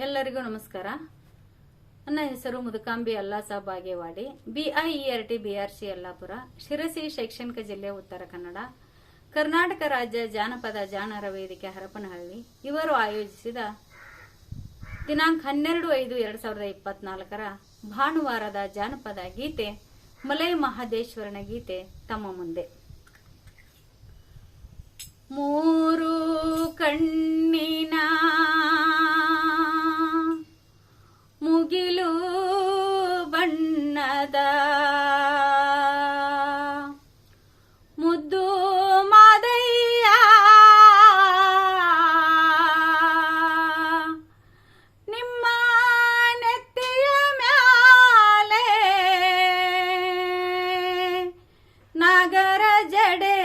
ಎಲ್ಲರಿಗೂ ನಮಸ್ಕಾರ. ನನ್ನ ಹೆಸರು ಮುದುಕಾಂಬಿ ಅಲ್ಲಾಸ ಬಾಗೇವಾಡಿ, BIERT BRC ಯಲ್ಲಾಪುರ, ಶಿರಸಿ ಶೈಕ್ಷಣಿಕ ಜಿಲ್ಲೆ, ಉತ್ತರ ಕನ್ನಡ, ಕರ್ನಾಟಕ ರಾಜ್ಯ ಜಾನಪದ ಜಾಣರ ವೇದಿಕೆ ಹರಪನಹಳ್ಳಿ ಇವರು ಆಯೋಜಿಸಿದ ದಿನಾಂಕ 12/5/2024 ಭಾನುವಾರದ ಜಾನಪದ ಗೀತೆ ಮಲೈ ಮಹದೇಶ್ವರನ ಗೀತೆ ತಮ್ಮ ಮುಂದೆ. ಮೂರು ಕಣ್ಣಿನ ಮುಗಿಲು ಬಣ್ಣದ ಮುದ್ದು ಮಾದಯ್ಯ, ನಿಮ್ಮ ನೆತ್ತಿಯ ಮ್ಯಾಲೆ ನಾಗರ ಜಡೆ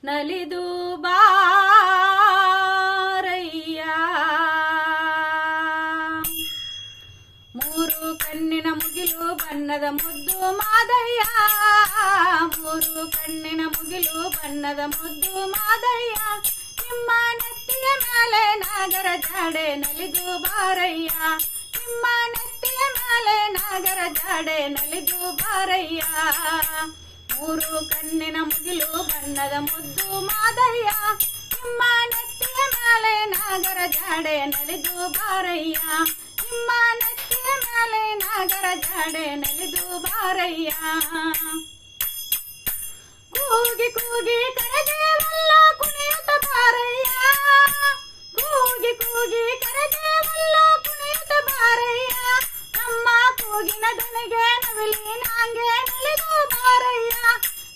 ನಲಿದು ಬಾರಯ್ಯ. ಮೂರು ಕಣ್ಣಿನ ಮುಗಿಲು ಬಣ್ಣದ ಮುದ್ದು ಮಾದಯ್ಯ, ಮೂರು ಕಣ್ಣಿನ ಮುಗಿಲು ಬಣ್ಣದ ಮುದ್ದು ಮಾದಯ್ಯ, ನಿಮ್ಮ ನೆತ್ತಿಯ ಮೇಲೆ ನಾಗರ ಜಾಡೆ ನಲಿದು ಬಾರಯ್ಯ, ನಿಮ್ಮ ನೆತ್ತಿಯ ಮೇಲೆ ನಾಗರ ಜಾಡೆ ನಲಿದು ಬಾರಯ್ಯ. ಮೂರು ಕಣ್ಣಿನ ಮುಗಿಲು ಬಣ್ಣದ ಮುದ್ದು ಮಾದಯ್ಯ, ನಿಮ್ಮ ನೆತ್ತಿಯ ಮೇಲೆ ನಾಗರ ಜಾಡೆ ನಲಿದು ಬಾರಯ್ಯ, ನಿಮ್ಮ ನೆತ್ತಿಯ ಮೇಲೆ ನಾಗರ ಜಾಡೆ ನಲಿದು ಬಾರಯ್ಯ. ಕೂಗಿ ಕೂಗಿ ಕರೆದೇವಲ್ಲ ಕುಣಿಯುತ್ತ ಬಾರಯ್ಯ, ಕೂಗಿ ಕೂಗಿ ಕರೆದೇವಲ್ಲ ಕುಣಿಯುತ್ತ ಬಾರಯ್ಯ, ನಮ್ಮ ಕೂಗಿನ ದನಿಗೆ ನವಿಲಿ ನಾಂಗೆ ನಲಿದು ಬಾರಯ್ಯ,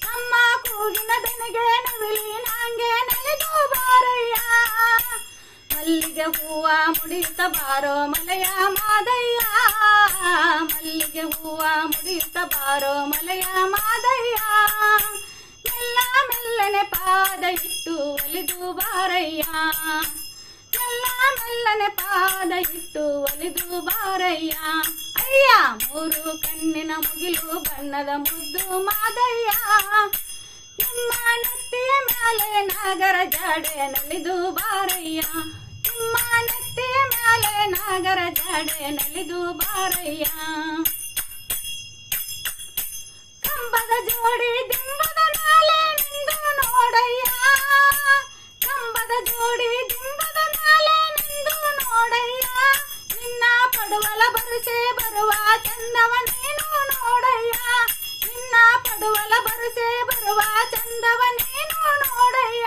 ನಮ್ಮ ಕೂಗಿನ ದನಿಗೆ ನವಿಲಿ ನಾಂಗೆ ನಲಿದು ಬಾರಯ್ಯ. ಮಲ್ಲಿಗೆ ಹೂವ ಮುಡಿಯುತ್ತ ಬಾರೋ ಮಲೆಯ ಮಾದಯ್ಯ, ಮಲ್ಲಿಗೆ ಹೂವ ಮುಡಿಯುತ್ತ ಬಾರೋ ಮಲೆಯ ಮಾದಯ್ಯ, ಮೆಲ್ಲ ಮೆಲ್ಲನೆ ಪಾದ ಇಟ್ಟು ಒಲಿದು ಬಾರಯ್ಯ, ಮೆಲ್ಲ ಮೆಲ್ಲನೆ ಪಾದ ಇಟ್ಟು ಒಲಿದು ಬಾರಯ್ಯ. ಅಯ್ಯ ಮೂರು ಕಣ್ಣಿನ ಮುಗಿಲು ಬಣ್ಣದ ಮುದ್ದು ಮಾದಯ್ಯ, ನಿಮ್ಮ ನೆತ್ತಿಯ ಮೇಲೆ ನಾಗರ ಜಾಡೆ ನಲಿದು ಬಾರಯ್ಯ, ನಿಮ್ಮ ನೆತ್ತಿಯ ಮೇಲೆ ನಾಗರ ಜಾಡೆ ನಲಿದು ಬಾರಯ್ಯ. ಕಂಬದ ಜೋಡಿ ದಿಂಬದ ಮೇಲೆ ನಿಂದು ನೋಡಯ್ಯ, ಕಂಬದ ಜೋಡಿ ದಿಂಬದ ಮೇಲೆ ನಿಂದು ನೋಡಯ್ಯ, ನಿನ್ನ ಪಡುವಲ ಬರುಸೆ ಬರುವ ಚಂದವ ನೀನು ನೋಡಯ್ಯ, ನಿನ್ನ ಪಡುವಲ ಬರುಸೆ ಬರುವ ಚಂದವ ನೀನು ನೋಡಯ್ಯ.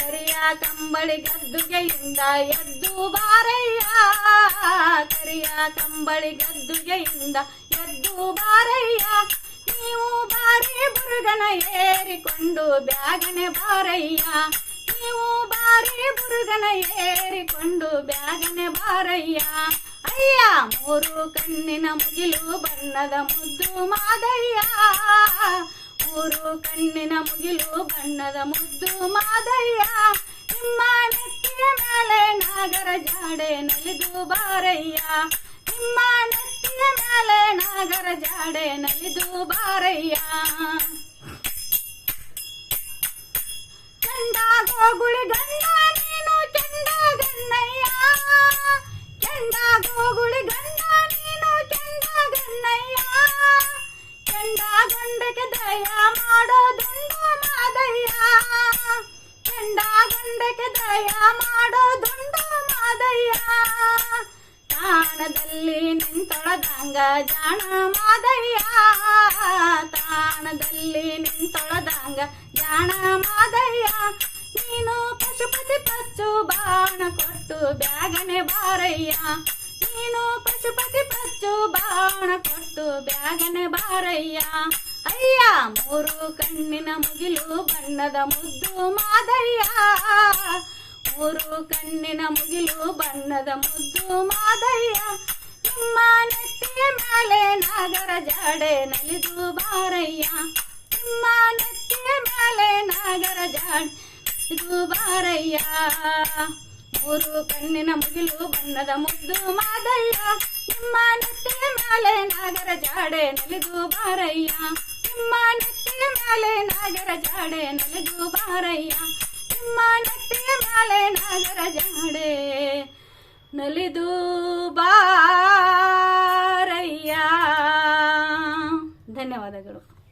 ಕರಿಯ ಕಂಬಳಿ ಗದ್ದುಗೆಯಿಂದ ಎದ್ದು ಬಾರಯ್ಯ, ಕರಿಯ ಕಂಬಳಿ ಗದ್ದುಗೆಯಿಂದ ಎದ್ದು ಬಾರಯ್ಯ, ನೀವು ಬಾರಿ ಬುರುಗನ ಏರಿಕೊಂಡು ಬ್ಯಾಗನೆ ಬಾರಯ್ಯ, ನೀವು ಬಾರಿ ಬುರುಗನ ಏರಿಕೊಂಡು ಬ್ಯಾಗನೆ ಬಾರಯ್ಯ. ಅಯ್ಯ ಮೂರು ಕಣ್ಣಿನ ಮುಗಿಲು ಬಣ್ಣದ ಮುದ್ದು ಮಾದಯ್ಯ, ಮೂರು ಕಣ್ಣಿನ ಮುಗಿಲು ಬಣ್ಣದ ಮುದ್ದು ಮಾದಯ್ಯ, ನಿಮ್ಮ ನೆತ್ತಿಯ ಮೇಲೆ ನಾಗರ ಜಾಡೆ ನಲಿದು ಬಾರಯ್ಯ, ನಿಮ್ಮ ನೆತ್ತಿಯ ಮೇಲೆ ನಾಗರ ಜಾಡೆ ನಲಿದು ಬಾರಯ್ಯ. ಚಂದ ಗೋಗುಳಿ ಗಂಡ ನೀನು ಚಂದ ಗಣ್ಣಯ್ಯ, ಚಂದ ಗೋಗುಳಿ ಗಂಡ ನೀನು ಚಂದ ಗಣ್ಣಯ್ಯ, ಚಂದ ಗಂಡಕ್ಕೆ ದಯ ಮಾಡೋದುಂಡು ಮಾದಯ್ಯ, ಚಂದ ಗಂಡಕ್ಕೆ ದಯ ಮಾಡೋದುಂಡು ಮಾದಯ್ಯ. ತಾಣದಲ್ಲಿ ನಿಂತೊಳದಂಗ ಜಾಣ ಮಾದಯ್ಯ, ತಾಣದಲ್ಲಿ ನಿಂತೊಳದಂಗ ಜಾಣ ಮಾದಯ್ಯ, ನೀನು ಪಶುಪತಿ ಪಚ್ಚು ಬಾಣ ಕೊಟ್ಟು ಬ್ಯಾಗನೆ ಬಾರಯ್ಯ, ನೀನು ಪಶುಪತಿ ಪಚ್ಚು ಬಾಣ ಕೊಟ್ಟು ಬ್ಯಾಗನೆ ಬಾರಯ್ಯ. ಅಯ್ಯ ಮೂರು ಕಣ್ಣಿನ ಮುಗಿಲು ಬಣ್ಣದ ಮುದ್ದು ಮಾದಯ್ಯ, ಮೂರು ಕಣ್ಣಿನ ಮುಗಿಲು ಬಣ್ಣದ ಮುದ್ದು ಮಾದಯ್ಯ, ನಿಮ್ಮ ನೆತ್ತಿಯ ಮೇಲೆ ನಾಗರ ಜಾಡೆ ನಲಿದು ಬಾರಯ್ಯ, ನಿಮ್ಮ ನೆತ್ತಿಯ ಮೇಲೆ ನಾಗರ ಜಾಡೆ ನಲಿದು ಬಾರಯ್ಯ. ಮೂರು ಕಣ್ಣಿನ ಮುಗಿಲು ಬಣ್ಣದ ಮುದ್ದು ಮಾದಯ್ಯ, ನಿಮ್ಮ ನೆತ್ತಿಯ ಮೇಲೆ ನಾಗರ ಜಾಡೆ ನಲಿದು ಬಾರಯ್ಯ, ನಿಮ್ಮ ನೆತ್ತಿಯ ಮೇಲೆ ನಾಗರ ಜಾಡೆ ನಲಿದು ಬಾರಯ್ಯ, ನಿಮ್ಮ ನೆತ್ತಿಯ ಮ್ಯಾಲೆ ನಾಗರ ಜಾಡೆ ನಲಿದು ಬಾರಯ್ಯ. ಧನ್ಯವಾದಗಳು.